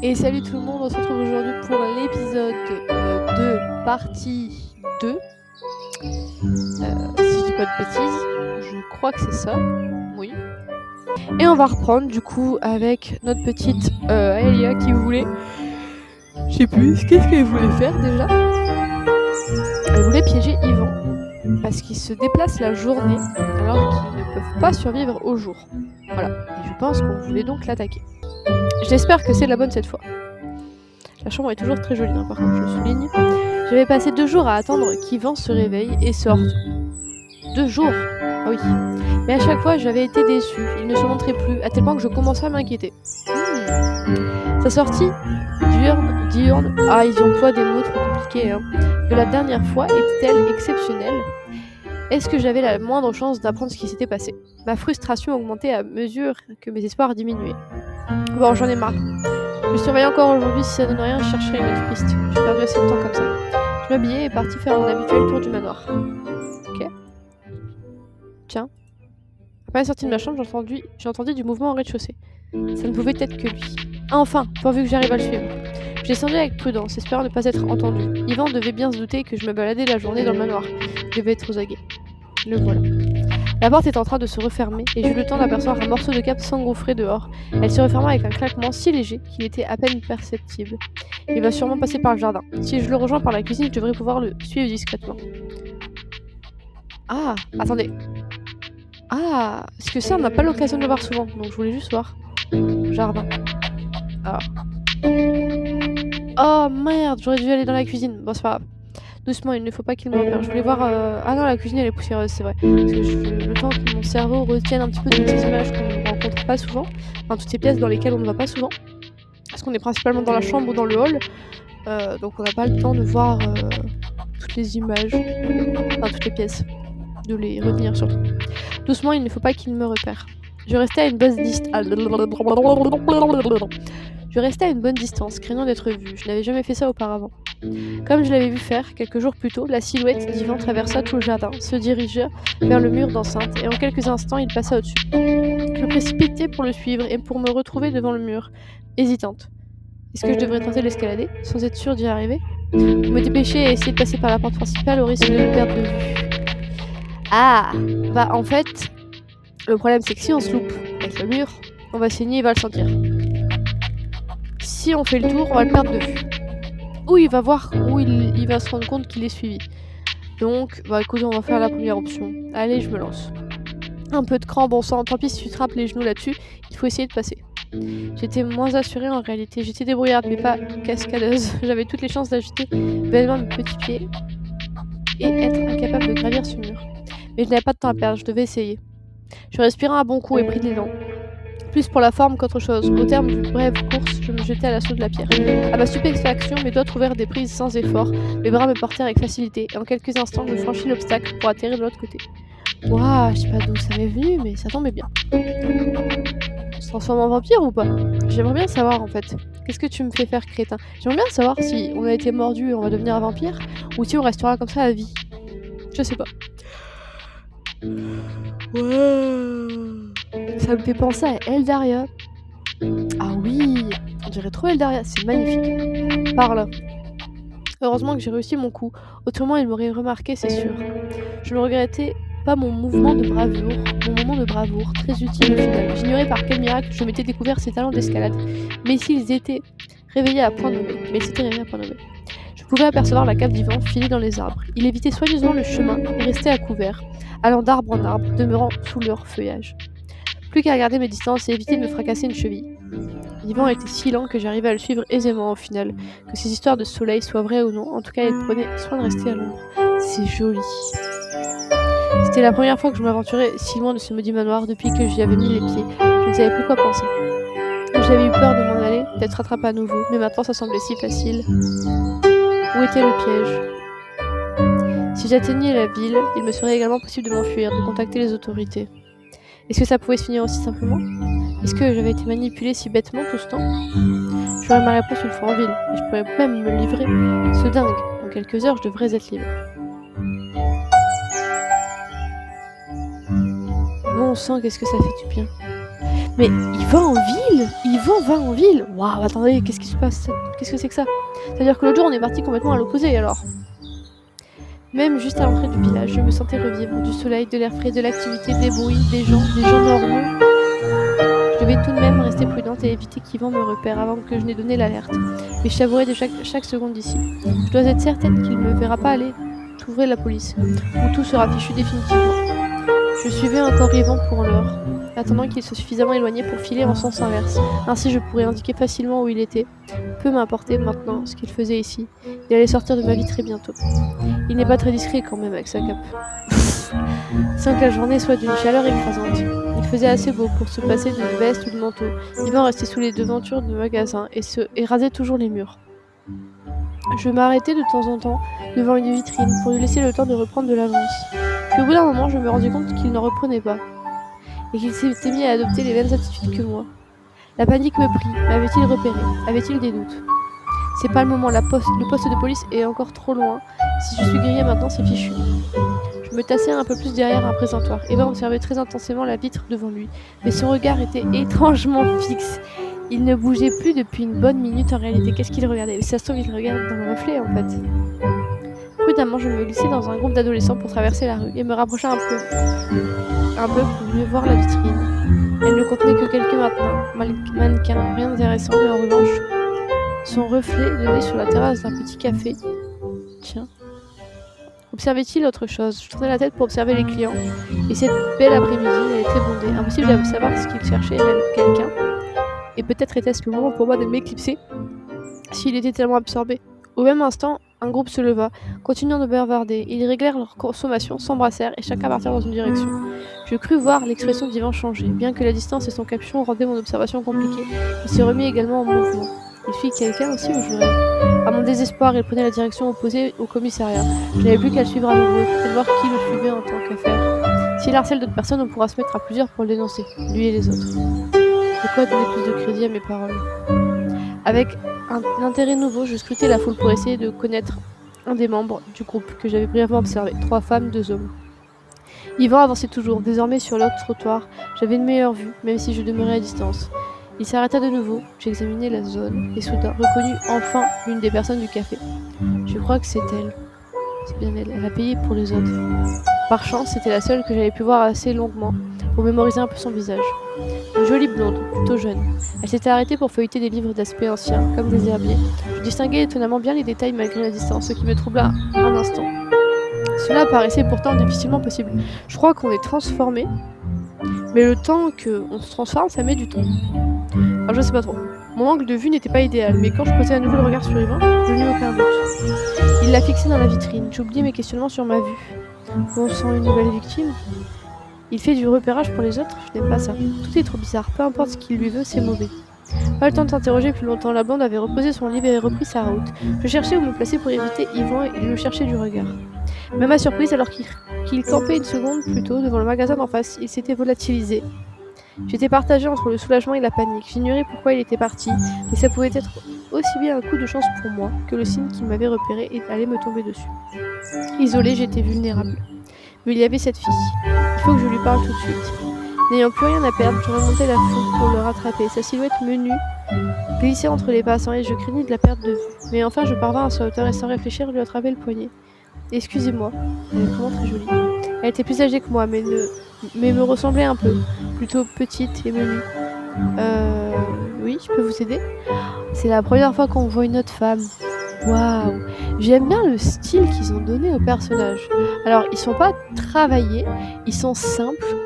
Et salut tout le monde, on se retrouve aujourd'hui pour l'épisode 2, partie 2. Si je dis pas de bêtises, je crois que c'est ça, oui. Et on va reprendre du coup avec notre petite Aelia qui voulait... Je sais plus, qu'est-ce qu'elle voulait faire déjà? Elle voulait piéger Yvan, parce qu'il se déplace la journée alors qu'ils ne peuvent pas survivre au jour. Voilà, et je pense qu'on voulait donc l'attaquer. J'espère que c'est la bonne cette fois. La chambre est toujours très jolie, hein, par contre, je le souligne. J'avais passé 2 jours à attendre qu'Yvan se réveille et sorte. 2 jours? Ah oui. Mais à chaque fois, j'avais été déçue. Il ne se montrait plus, à tel point que je commençais à m'inquiéter. Sa sortie diurne... Ah, ils emploient des mots trop compliqués, hein. De la dernière fois était-elle exceptionnelle? Est-ce que j'avais la moindre chance d'apprendre ce qui s'était passé? Ma frustration augmentait à mesure que mes espoirs diminuaient. Bon, j'en ai marre. Je surveille encore aujourd'hui, si ça donne rien, je chercherai une autre piste. J'ai perdu assez de temps comme ça. Je m'habillais et partis faire mon habituel tour du manoir. Ok. Tiens. Après la sortie de ma chambre, j'ai entendu du mouvement au rez-de-chaussée. Ça ne pouvait être que lui. Ah, enfin, pourvu que j'arrive à le suivre. J'ai descendu avec prudence, espérant ne pas être entendu. Yvan devait bien se douter que je me baladais la journée dans le manoir. Je devais être aux aguets. Le voilà. La porte est en train de se refermer et j'eus le temps d'apercevoir un morceau de cape s'engouffrer dehors. Elle se referma avec un claquement si léger qu'il était à peine perceptible. Il va sûrement passer par le jardin. Si je le rejoins par la cuisine, je devrais pouvoir le suivre discrètement. Ah, attendez. Ah, est-ce que ça, on n'a pas l'occasion de le voir souvent, donc je voulais juste voir. Jardin. Ah. Oh merde, j'aurais dû aller dans la cuisine. Bon, c'est pas grave. Doucement, il ne faut pas qu'il me repère. Je voulais voir... Ah non, la cuisine, elle est poussiéreuse, c'est vrai. Parce que le temps que mon cerveau retienne un petit peu toutes ces images qu'on ne rencontre pas souvent, enfin, toutes ces pièces dans lesquelles on ne va pas souvent, parce qu'on est principalement dans la chambre ou dans le hall, donc on n'a pas le temps de voir toutes les images, enfin toutes les pièces, de les retenir surtout. Doucement, il ne faut pas qu'il me repère. Je restais à une bonne distance, craignant d'être vue. Je n'avais jamais fait ça auparavant. Comme je l'avais vu faire quelques jours plus tôt, la silhouette d'Yvan traversa tout le jardin, se dirigea vers le mur d'enceinte, et en quelques instants, il passa au-dessus. Je me précipitai pour le suivre et pour me retrouver devant le mur, hésitante. Est-ce que je devrais tenter l'escalader, sans être sûre d'y arriver? Je me dépêchai à essayer de passer par la porte principale au risque de le perdre de vue. Ah! Bah en fait, le problème c'est que si on se loupe avec le mur, on va saigner, il va le sentir. Si on fait le tour, on va le perdre de vue. Ou il va voir, ou il va se rendre compte qu'il est suivi. Donc, bah écoutez, on va faire la première option. Allez, je me lance. Un peu de cran, bon sang, tant pis si tu te rappes les genoux là-dessus, il faut essayer de passer. J'étais moins assurée en réalité, j'étais débrouillarde mais pas cascadeuse. J'avais toutes les chances d'agiter bellement mes petits pieds et être incapable de gravir ce mur. Mais je n'avais pas de temps à perdre, je devais essayer. Je respirai un bon coup et pris de l'élan. Plus pour la forme qu'autre chose. Au terme d'une brève course, je me jetai à l'assaut de la pierre. À ma stupéfaction, mes doigts trouvèrent des prises sans effort, mes bras me portèrent avec facilité, et en quelques instants, je franchis l'obstacle pour atterrir de l'autre côté. Waouh, je sais pas d'où ça m'est venu, mais ça tombait bien. On se transforme en vampire ou pas? J'aimerais bien savoir en fait. Qu'est-ce que tu me fais faire, crétin? J'aimerais bien savoir si on a été mordu et on va devenir un vampire, ou si on restera comme ça à vie. Je sais pas. Ouais. Ça me fait penser à Eldaria. Ah oui, on dirait trop Eldaria, c'est magnifique. Par là. Heureusement que j'ai réussi mon coup, autrement il m'aurait remarqué, c'est sûr. Je ne regrettais pas mon moment de bravoure, très utile au final. J'ignorais par quel miracle je m'étais découvert ces talents d'escalade, mais s'ils étaient réveillés à point nommé, je pouvais apercevoir la cape d'Yvan filée dans les arbres. Il évitait soigneusement le chemin et restait à couvert, allant d'arbre en arbre, demeurant sous leur feuillage. Plus qu'à garder mes distances et éviter de me fracasser une cheville. Yvan était si lent que j'arrivais à le suivre aisément au final. Que ces histoires de soleil soient vraies ou non, en tout cas il prenait soin de rester à l'ombre. C'est joli. C'était la première fois que je m'aventurais si loin de ce maudit manoir depuis que j'y avais mis les pieds. Je ne savais plus quoi penser. J'avais eu peur de m'en aller, d'être rattrapée à nouveau, mais maintenant ça semblait si facile. Où était le piège? Si j'atteignais la ville, il me serait également possible de m'enfuir, de contacter les autorités. Est-ce que ça pouvait se finir aussi simplement? Est-ce que j'avais été manipulée si bêtement tout ce temps? J'aurais ma réponse une fois en ville, et je pourrais même me livrer. Ce dingue, dans quelques heures, je devrais être libre. Bon sang, qu'est-ce que ça fait du bien. Mais il va en ville. Va en ville. Waouh, attendez, qu'est-ce qui se passe? Qu'est-ce que c'est que ça? C'est-à-dire que l'autre jour, on est parti complètement à l'opposé, alors. Même juste à l'entrée du village, je me sentais revivre. Du soleil, de l'air frais, de l'activité, des bruits, des gens normaux. Je devais tout de même rester prudente et éviter qu'Yvan me repère avant que je n'ai donné l'alerte. Mais je savourais de chaque seconde d'ici. Je dois être certaine qu'il ne me verra pas aller trouver la police, où tout sera fichu définitivement. Je suivais encore Yvan pour l'heure, attendant qu'il soit suffisamment éloigné pour filer en sens inverse. Ainsi je pourrais indiquer facilement où il était. Peu m'importait maintenant ce qu'il faisait ici. Il allait sortir de ma vie très bientôt. Il n'est pas très discret quand même avec sa cape. Sans que la journée soit d'une chaleur écrasante. Il faisait assez beau pour se passer de veste ou de manteau. Yvan restait sous les devantures de magasins et rasait toujours les murs. Je m'arrêtais de temps en temps devant une vitrine pour lui laisser le temps de reprendre de l'avance. Puis au bout d'un moment, je me rendis compte qu'il n'en reprenait pas et qu'il s'était mis à adopter les mêmes attitudes que moi. La panique me prit. M'avait-il repéré? Avait-il des doutes? C'est pas le moment, le poste de police est encore trop loin. Si je suis grillée maintenant, c'est fichu. Je me tassais un peu plus derrière un présentoir. Eva observait très intensément la vitre devant lui, mais son regard était étrangement fixe. Il ne bougeait plus depuis une bonne minute en réalité. Qu'est-ce qu'il regardait? Ça se trouve, il regarde dans le reflet en fait. Prudemment, je me glissai dans un groupe d'adolescents pour traverser la rue et me rapprocha un peu pour mieux voir la vitrine. Elle ne contenait que quelques mannequins, rien d'intéressant, mais en revanche, son reflet donnait sur la terrasse d'un petit café. Tiens. Observait-il autre chose? Je tournais la tête pour observer les clients. Et cette belle après-midi, elle était bondée. Impossible de savoir ce qu'il cherchait, même quelqu'un. Et peut-être était-ce le moment pour moi de m'éclipser, s'il était tellement absorbé. Au même instant, un groupe se leva, continuant de bavarder. Ils réglèrent leur consommation, s'embrassèrent et chacun partirent dans une direction. Je crus voir l'expression d'Yvan changer. Bien que la distance et son capuchon rendaient mon observation compliquée, il se remit également en mouvement. Il fit quelqu'un aussi ou je rêve? À mon désespoir, il prenait la direction opposée au commissariat. Je n'avais plus qu'à le suivre à nouveau, et voir qui le suivait en tant qu'affaire. S'il harcèle d'autres personnes, on pourra se mettre à plusieurs pour le dénoncer, lui et les autres. De quoi donner plus de crédit à mes paroles? Avec un intérêt nouveau, je scrutais la foule pour essayer de connaître un des membres du groupe que j'avais brièvement observé. 3 femmes, 2 hommes. Yvan avançait toujours, désormais sur l'autre trottoir. J'avais une meilleure vue, même si je demeurais à distance. Il s'arrêta de nouveau, j'examinais la zone, et soudain reconnus enfin l'une des personnes du café. Je crois que c'est elle. C'est bien elle, elle a payé pour les autres. Par chance, c'était la seule que j'avais pu voir assez longuement, pour mémoriser un peu son visage. Une jolie blonde, plutôt jeune. Elle s'était arrêtée pour feuilleter des livres d'aspect ancien, comme des herbiers. Je distinguais étonnamment bien les détails malgré la distance, ce qui me troubla un instant. Cela paraissait pourtant difficilement possible. Je crois qu'on est transformé, mais le temps qu'on se transforme, ça met du temps. Alors je sais pas trop. Mon angle de vue n'était pas idéal, mais quand je posais à nouveau le regard sur Yvan, je n'eus aucun doute. Il l'a fixé dans la vitrine. J'oubliais mes questionnements sur ma vue. Bon sang, une nouvelle victime. Il fait du repérage pour les autres, je n'aime pas ça. Tout est trop bizarre, peu importe ce qu'il lui veut, c'est mauvais. Pas le temps de s'interroger plus longtemps, la blonde avait reposé son livre et repris sa route. Je cherchais où me placer pour éviter Yvan et le chercher du regard. Mais à ma surprise, alors qu'il campait une seconde plus tôt devant le magasin d'en face, il s'était volatilisé. J'étais partagée entre le soulagement et la panique. J'ignorais pourquoi il était parti, et ça pouvait être aussi bien un coup de chance pour moi que le signe qu'il m'avait repéré et allait me tomber dessus. Isolée, j'étais vulnérable. Mais il y avait cette fille. Il faut que je lui parle tout de suite. N'ayant plus rien à perdre, je remontais la foule pour le rattraper. Sa silhouette menue glissait entre les passants et je craignais de la perdre de vue. Mais enfin, je parvins à sa hauteur et sans réfléchir, lui attraper le poignet. Excusez-moi, elle est vraiment très jolie. Elle était plus âgée que moi, mais me ressemblait un peu. Plutôt petite et menue. Oui, je peux vous aider? C'est la première fois qu'on voit une autre femme. Waouh! J'aime bien le style qu'ils ont donné aux personnages. Alors, ils sont pas travaillés, ils sont simples,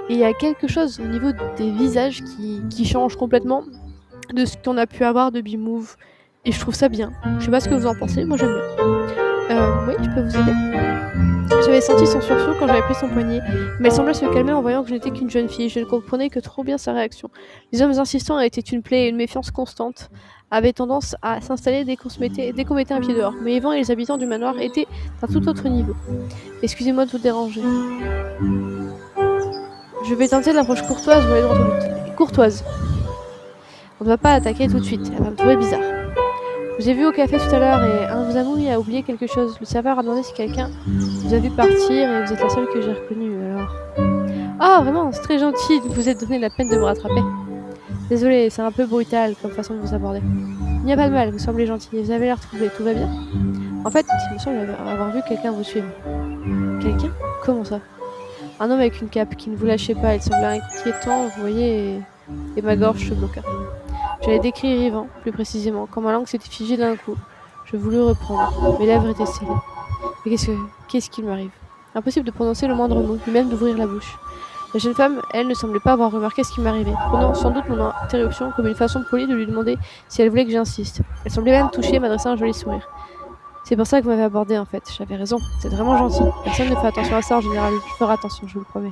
et il y a quelque chose au niveau des visages qui change complètement de ce qu'on a pu avoir de B-Move. Et je trouve ça bien. Je sais pas ce que vous en pensez, moi j'aime bien. Oui, je peux vous aider? J'avais senti son sursaut quand j'avais pris son poignet, mais elle semblait se calmer en voyant que je n'étais qu'une jeune fille. Je ne comprenais que trop bien sa réaction. Les hommes insistants étaient une plaie et une méfiance constante avait tendance à s'installer dès qu'on mettait un pied dehors. Mais Yvan et les habitants du manoir étaient d'un tout autre niveau. Excusez-moi de vous déranger. Je vais tenter l'approche courtoise ou aller droit au but. Courtoise. On ne va pas attaquer tout de suite, elle va me trouver bizarre. Je vous ai vu au café tout à l'heure et un de vos amis a oublié quelque chose. Le serveur a demandé si quelqu'un vous a vu partir et vous êtes la seule que j'ai reconnue, alors... Ah, vraiment, c'est très gentil de vous être donné la peine de me rattraper. Désolé, c'est un peu brutal comme façon de vous aborder. Il n'y a pas de mal, vous semblez gentil, vous avez l'air troublé, tout va bien? En fait, il me semble avoir vu quelqu'un vous suivre. Quelqu'un? Comment ça? Un homme avec une cape qui ne vous lâchait pas, il semblait inquiétant, vous voyez, et ma gorge se bloqua. J'allais décrire Yvan, plus précisément, quand ma langue s'était figée d'un coup. Je voulus reprendre, mes lèvres étaient scellées. Mais qu'est-ce qu'il m'arrive? Impossible de prononcer le moindre mot, ni même d'ouvrir la bouche. La jeune femme, elle, ne semblait pas avoir remarqué ce qui m'arrivait, prenant sans doute mon interruption comme une façon polie de lui demander si elle voulait que j'insiste. Elle semblait même touchée et m'adressait un joli sourire. C'est pour ça que vous m'avez abordé en fait, j'avais raison, c'est vraiment gentil. Personne ne fait attention à ça en général, je ferai attention, je vous le promets.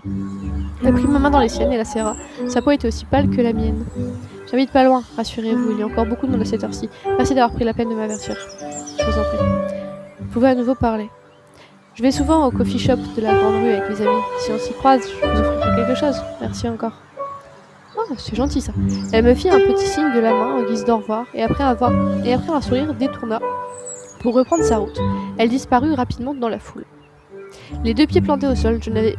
Elle prit ma main dans les siennes et la serra. Sa peau était aussi pâle que la mienne. J'habite pas loin, rassurez-vous, il y a encore beaucoup de monde à cette heure-ci. Merci d'avoir pris la peine de m'avertir. Je vous en prie. Vous pouvez à nouveau parler. Je vais souvent au coffee shop de la grande rue avec mes amis. Si on s'y croise, je vous offrirai quelque chose. Merci encore. Oh, c'est gentil ça. Elle me fit un petit signe de la main en guise d'au revoir et après un sourire détourna pour reprendre sa route. Elle disparut rapidement dans la foule. Les deux pieds plantés au sol, je n'avais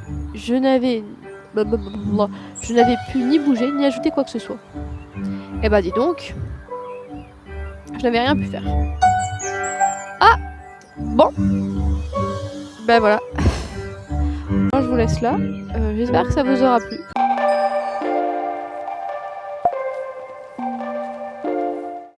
pu ni bouger ni ajouter quoi que ce soit. Eh bah dis donc, je n'avais rien pu faire. Ah bon, ben voilà. Moi je vous laisse là. J'espère que ça vous aura plu.